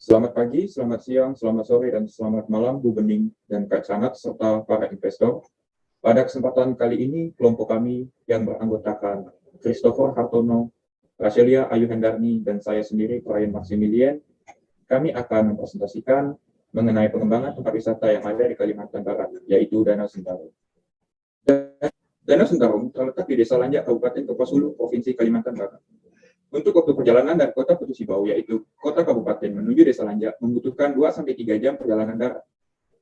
Selamat pagi, selamat siang, selamat sore, dan selamat malam Bu Bening dan Kak Sanat serta para investor. Pada kesempatan kali ini, kelompok kami yang beranggotakan Christopher Hartono, Raselia Ayu Hendarni, dan saya sendiri, Brian Maximilian, kami akan mempresentasikan mengenai pengembangan tempat wisata yang ada di Kalimantan Barat, yaitu Danau Sentarum. Danau Sentarum terletak di Desa Lanjak, Kabupaten Kapuas Hulu, Provinsi Kalimantan Barat. Untuk waktu perjalanan dari kota Putu Sibau, yaitu kota kabupaten menuju Desa Lanjak, membutuhkan 2-3 jam perjalanan darat.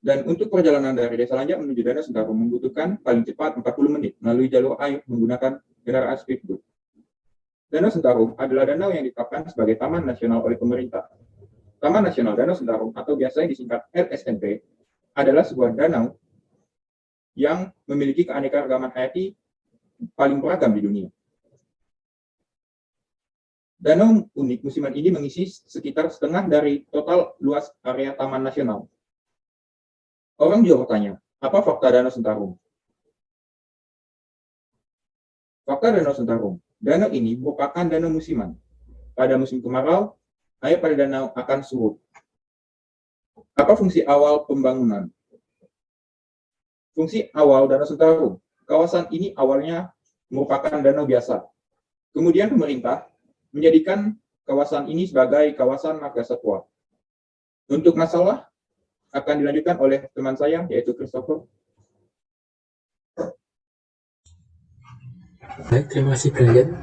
Dan untuk perjalanan dari Desa Lanjak menuju Danau Sentarum membutuhkan paling cepat 40 menit melalui jalur air menggunakan kendaraan speedboat. Danau Sentarum adalah danau yang ditetapkan sebagai Taman Nasional oleh pemerintah. Taman Nasional Danau Sentarum atau biasanya disingkat LSNP adalah sebuah danau yang memiliki keanekaragaman hayati paling beragam di dunia. Danau unik musiman ini mengisi sekitar setengah dari total luas area Taman Nasional. Orang juga bertanya, apa fakta Danau Sentarum? Fakta Danau Sentarum, danau ini merupakan danau musiman. Pada musim kemarau, air pada danau akan surut. Apa fungsi awal pembangunan? Fungsi awal Danau Sentarum, kawasan ini awalnya merupakan danau biasa. Kemudian pemerintah menjadikan kawasan ini sebagai kawasan marga satwa. Untuk masalah akan dilanjutkan oleh teman saya, yaitu Christopher. Baik, terima kasih Brian.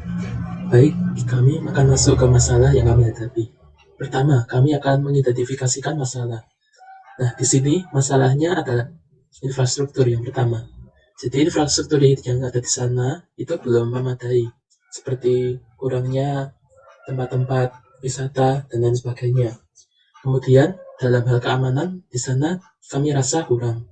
Baik, kami akan masuk ke masalah yang kami hadapi. Pertama, kami akan mengidentifikasikan masalah. Nah, di sini masalahnya adalah infrastruktur yang pertama. Jadi infrastruktur yang ada di sana itu belum memadai, seperti kurangnya tempat-tempat wisata dan lain sebagainya. Kemudian dalam hal keamanan di sana kami rasa kurang.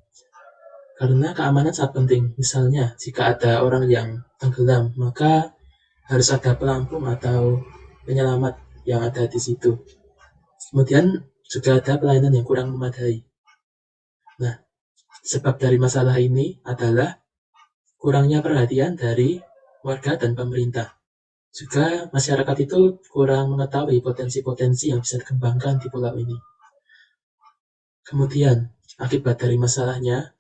Karena keamanan sangat penting. Misalnya jika ada orang yang tenggelam, maka harus ada pelampung atau penyelamat yang ada di situ. Kemudian juga ada pelayanan yang kurang memadai. Nah, sebab dari masalah ini adalah kurangnya perhatian dari warga dan pemerintah. Juga masyarakat itu kurang mengetahui potensi-potensi yang bisa dikembangkan di pulau ini. Kemudian, akibat dari masalahnya,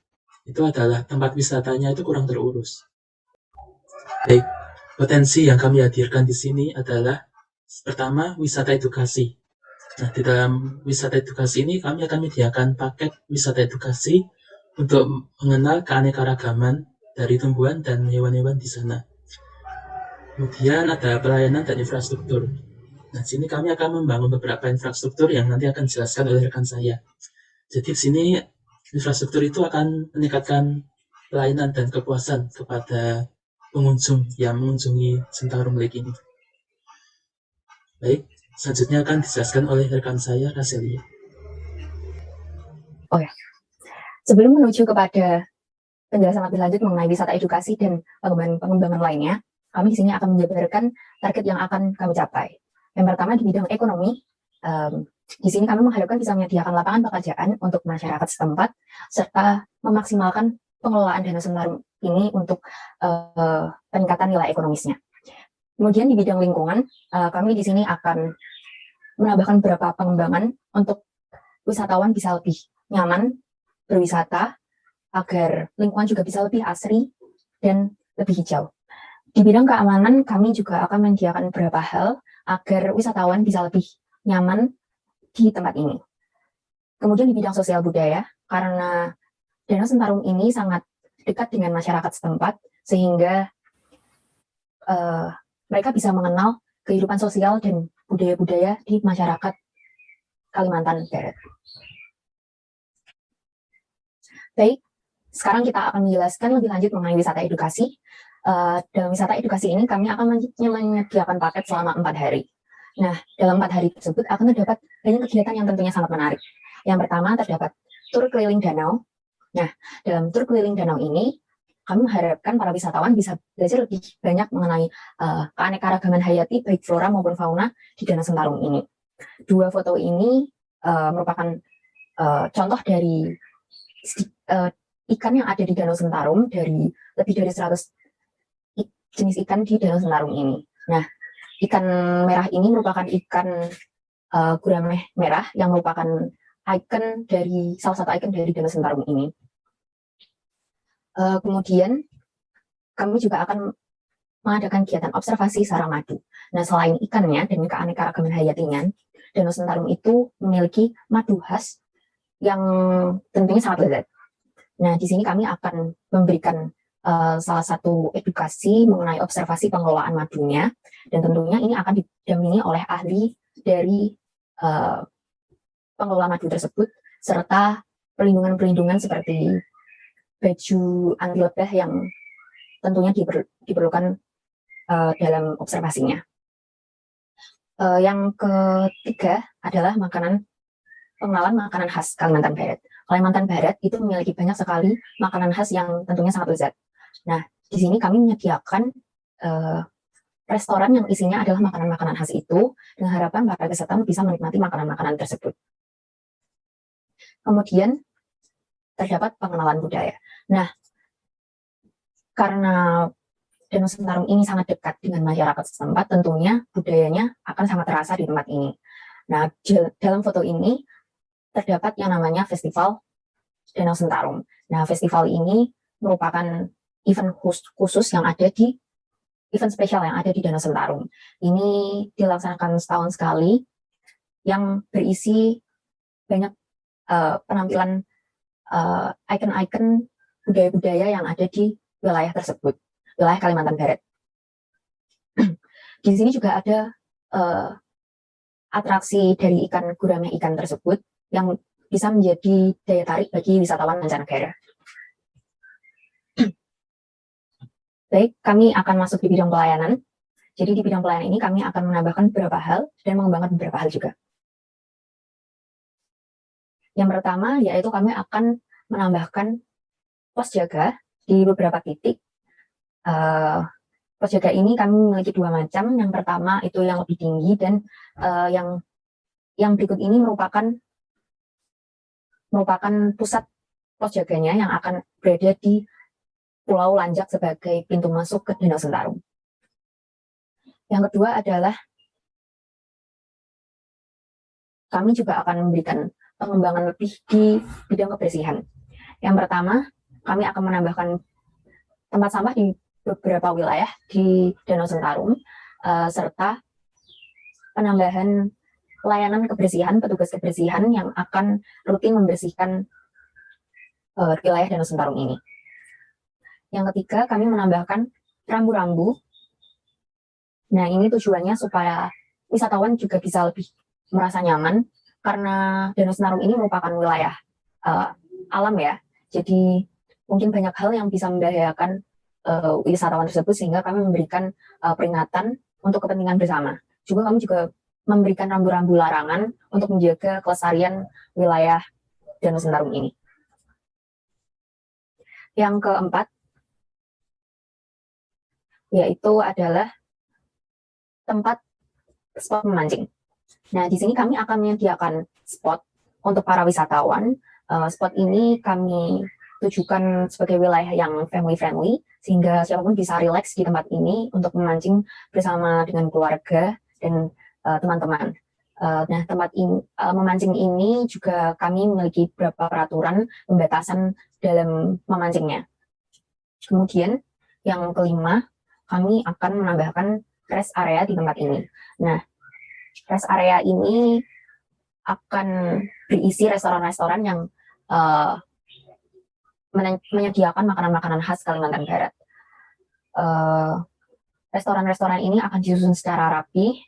itu adalah tempat wisatanya itu kurang terurus. Baik, potensi yang kami hadirkan di sini adalah pertama, wisata edukasi. Nah, di dalam wisata edukasi ini kami akan menyediakan paket wisata edukasi untuk mengenal keanekaragaman dari tumbuhan dan hewan-hewan di sana. Kemudian ada pelayanan dan infrastruktur. Nah, di sini kami akan membangun beberapa infrastruktur yang nanti akan dijelaskan oleh rekan saya. Jadi di sini infrastruktur itu akan meningkatkan pelayanan dan kepuasan kepada pengunjung yang mengunjungi Sentarum Lake ini. Baik, selanjutnya akan dijelaskan oleh rekan saya, Raselia. Oh ya, sebelum menuju kepada penjelasan lebih lanjut mengenai wisata edukasi dan pengembangan lainnya, kami di sini akan menjabarkan target yang akan kami capai. Yang pertama di bidang ekonomi, di sini kami mengharapkan bisa menyediakan lapangan pekerjaan untuk masyarakat setempat, serta memaksimalkan pengelolaan Danau Sentarum ini untuk peningkatan nilai ekonomisnya. Kemudian di bidang lingkungan, kami di sini akan menambahkan beberapa pengembangan untuk wisatawan bisa lebih nyaman berwisata, agar lingkungan juga bisa lebih asri dan lebih hijau. Di bidang keamanan, kami juga akan menyediakan beberapa hal agar wisatawan bisa lebih nyaman di tempat ini. Kemudian di bidang sosial budaya, karena Danau Sentarum ini sangat dekat dengan masyarakat setempat, sehingga mereka bisa mengenal kehidupan sosial dan budaya-budaya di masyarakat Kalimantan Barat. Baik, sekarang kita akan menjelaskan lebih lanjut mengenai wisata edukasi. Dalam wisata edukasi ini kami akan menyediakan paket selama 4 hari. Nah, dalam 4 hari tersebut akan terdapat banyak kegiatan yang tentunya sangat menarik. Yang pertama terdapat tur keliling danau. Nah, dalam tur keliling danau ini kami mengharapkan para wisatawan bisa belajar lebih banyak mengenai keanekaragaman hayati baik flora maupun fauna di Danau Sentarum ini. 2 foto ini merupakan contoh dari ikan yang ada di Danau Sentarum, dari lebih dari 100 jenis ikan di Danau Sentarum ini. Nah, ikan merah ini merupakan ikan gurame merah yang merupakan salah satu ikon dari Danau Sentarum ini. Kemudian kami juga akan mengadakan kegiatan observasi sarang madu. Nah, selain ikannya dan keanekaragaman hayatinya, Danau Sentarum itu memiliki madu khas yang tentunya sangat lezat. Nah, di sini kami akan memberikan salah satu edukasi mengenai observasi pengelolaan madunya, dan tentunya ini akan didampingi oleh ahli dari pengelola madu tersebut, serta perlindungan-perlindungan seperti baju anti lebah yang tentunya diperlukan dalam observasinya. Yang ketiga adalah pengenalan makanan khas Kalimantan Barat. Kalimantan Barat itu memiliki banyak sekali makanan khas yang tentunya sangat lezat. Nah, di sini kami menyediakan restoran yang isinya adalah makanan-makanan khas itu, dengan harapan para peserta bisa menikmati makanan-makanan tersebut. Kemudian terdapat pengenalan budaya. Nah, karena Danau Sentarum ini sangat dekat dengan masyarakat setempat, tentunya budayanya akan sangat terasa di tempat ini. Nah, dalam foto ini terdapat yang namanya Festival Danau Sentarum. Nah, festival ini merupakan event spesial yang ada di Danau Sentarum. Ini dilaksanakan setahun sekali, yang berisi banyak penampilan ikon-ikon budaya-budaya yang ada di wilayah tersebut, wilayah Kalimantan Barat. Di sini juga ada atraksi dari ikan gurame ikan tersebut yang bisa menjadi daya tarik bagi wisatawan mancanegara. Baik, kami akan masuk di bidang pelayanan. Jadi di bidang pelayanan ini kami akan menambahkan beberapa hal dan mengembangkan beberapa hal juga. Yang pertama yaitu kami akan menambahkan pos jaga di beberapa titik. Pos jaga ini kami memiliki dua macam. Yang pertama itu yang lebih tinggi, dan yang berikut ini merupakan pusat pos jaganya yang akan berada di Pulau Lanjak sebagai pintu masuk ke Danau Sentarum. Yang kedua adalah kami juga akan memberikan pengembangan lebih di bidang kebersihan. Yang pertama, kami akan menambahkan tempat sampah di beberapa wilayah di Danau Sentarum, serta penambahan layanan kebersihan, petugas kebersihan yang akan rutin membersihkan wilayah Danau Sentarum ini. Yang ketiga, kami menambahkan rambu-rambu. Nah, ini tujuannya supaya wisatawan juga bisa lebih merasa nyaman, karena Danau Sentarum ini merupakan wilayah alam ya. Jadi mungkin banyak hal yang bisa membahayakan wisatawan tersebut, sehingga kami memberikan peringatan untuk kepentingan bersama. Kami juga memberikan rambu-rambu larangan untuk menjaga kelestarian wilayah Danau Sentarum ini. Yang keempat yaitu adalah tempat spot memancing. Nah, di sini kami akan menyediakan spot untuk para wisatawan. Spot ini kami tujukan sebagai wilayah yang family-friendly, sehingga siapapun bisa rileks di tempat ini untuk memancing bersama dengan keluarga dan teman-teman. Nah, tempat memancing ini juga kami memiliki beberapa peraturan pembatasan dalam memancingnya. Kemudian yang kelima, kami akan menambahkan rest area di tempat ini. Nah, rest area ini akan berisi restoran-restoran yang menyediakan makanan-makanan khas Kalimantan Barat. Restoran-restoran ini akan disusun secara rapi,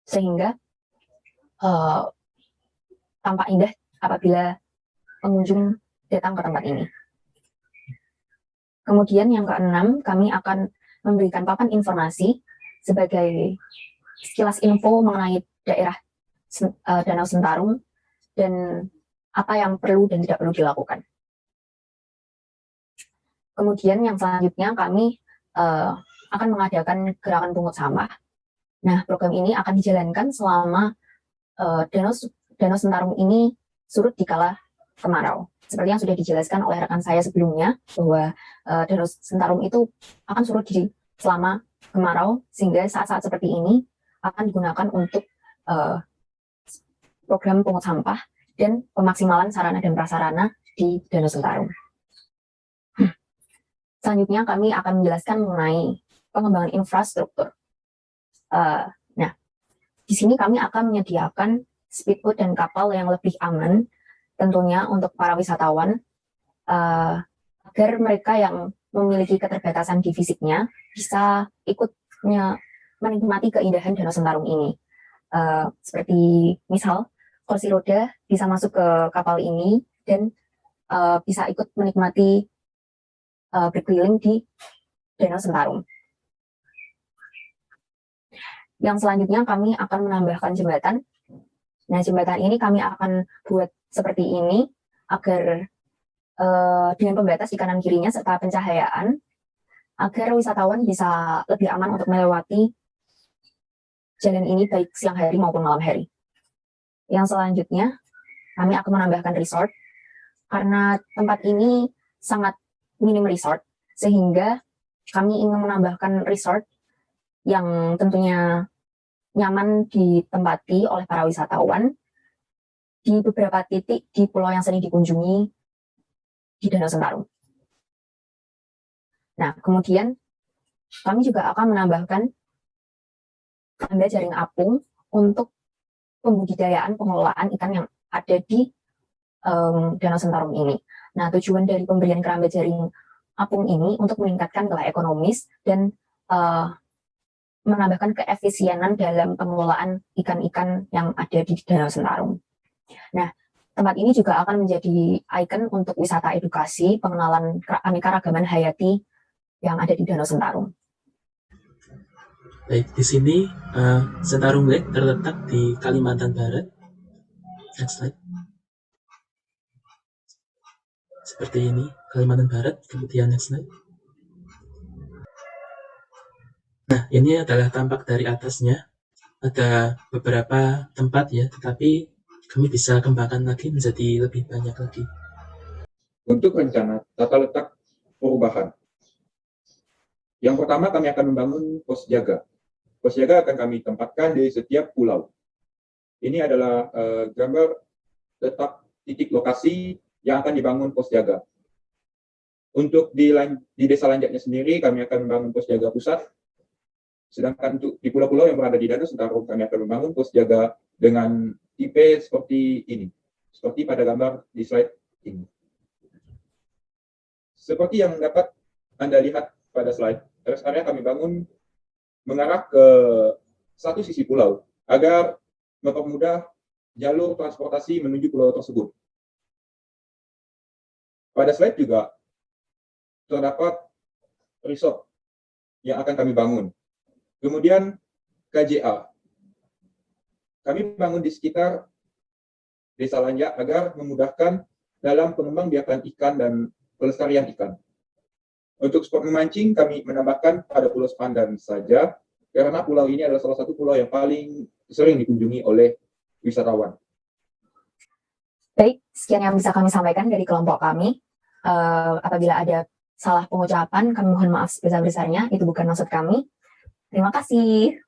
sehingga tampak indah apabila pengunjung datang ke tempat ini. Kemudian yang keenam, kami akan memberikan papan informasi sebagai sekilas info mengenai daerah Danau Sentarum dan apa yang perlu dan tidak perlu dilakukan. Kemudian yang selanjutnya kami akan mengadakan gerakan pungut sampah. Nah, program ini akan dijalankan selama Danau Sentarum ini surut di kala kemarau. Seperti yang sudah dijelaskan oleh rekan saya sebelumnya, bahwa Danau Sentarum itu akan surut selama kemarau, sehingga saat-saat seperti ini akan digunakan untuk eh, program pungut sampah dan pemaksimalan sarana dan prasarana di Danau Sentarum. Selanjutnya kami akan menjelaskan mengenai pengembangan infrastruktur. Nah, di sini kami akan menyediakan speedboat dan kapal yang lebih aman, tentunya untuk para wisatawan, agar mereka yang memiliki keterbatasan di fisiknya bisa ikut menikmati keindahan Danau Sentarum ini. Seperti misal, kursi roda bisa masuk ke kapal ini dan bisa ikut menikmati berkeliling di Danau Sentarum. Yang selanjutnya kami akan menambahkan jembatan. Nah, jembatan ini kami akan buat seperti ini agar dengan pembatas di kanan kirinya serta pencahayaan agar wisatawan bisa lebih aman untuk melewati jalan ini baik siang hari maupun malam hari. Yang selanjutnya kami akan menambahkan resort karena tempat ini sangat minim resort, sehingga kami ingin menambahkan resort yang tentunya nyaman ditempati oleh para wisatawan di beberapa titik di pulau yang sering dikunjungi di Danau Sentarum. Nah, kemudian kami juga akan menambahkan keramba jaring apung untuk pembudidayaan pengelolaan ikan yang ada di Danau Sentarum ini. Nah, tujuan dari pemberian keramba jaring apung ini untuk meningkatkan nilai ekonomis dan menambahkan keefisienan dalam pengelolaan ikan-ikan yang ada di Danau Sentarum. Nah, tempat ini juga akan menjadi ikon untuk wisata edukasi, pengenalan keanekaragaman hayati yang ada di Danau Sentarum. Baik, di sini Sentarum Lake terletak di Kalimantan Barat. Next slide. Seperti ini, Kalimantan Barat, kemudian next slide. Nah, ini adalah tampak dari atasnya. Ada beberapa tempat ya, tetapi kami bisa kembangkan lagi menjadi lebih banyak lagi. Untuk rencana tata letak perubahan. Yang pertama, kami akan membangun pos jaga. Pos jaga akan kami tempatkan di setiap pulau. Ini adalah gambar letak titik lokasi yang akan dibangun pos jaga. Untuk di desa Lanjaknya sendiri, kami akan membangun pos jaga pusat. Sedangkan untuk di pulau-pulau yang berada di Danau Sentarum, kami akan membangun pos jaga dengan tipe seperti ini. Seperti pada gambar di slide ini. Seperti yang dapat Anda lihat pada slide, rest area kami bangun mengarah ke satu sisi pulau, agar mempermudah jalur transportasi menuju pulau tersebut. Pada slide juga terdapat resort yang akan kami bangun. Kemudian KJA. Kami bangun di sekitar Desa Lanjak agar memudahkan dalam pengembangbiakan ikan dan pelestarian ikan. Untuk spot memancing, kami menambahkan pada Pulau Sepandan saja, karena pulau ini adalah salah satu pulau yang paling sering dikunjungi oleh wisatawan. Baik, sekian yang bisa kami sampaikan dari kelompok kami. Apabila ada salah pengucapan, kami mohon maaf sebesar-besarnya, itu bukan maksud kami. Terima kasih.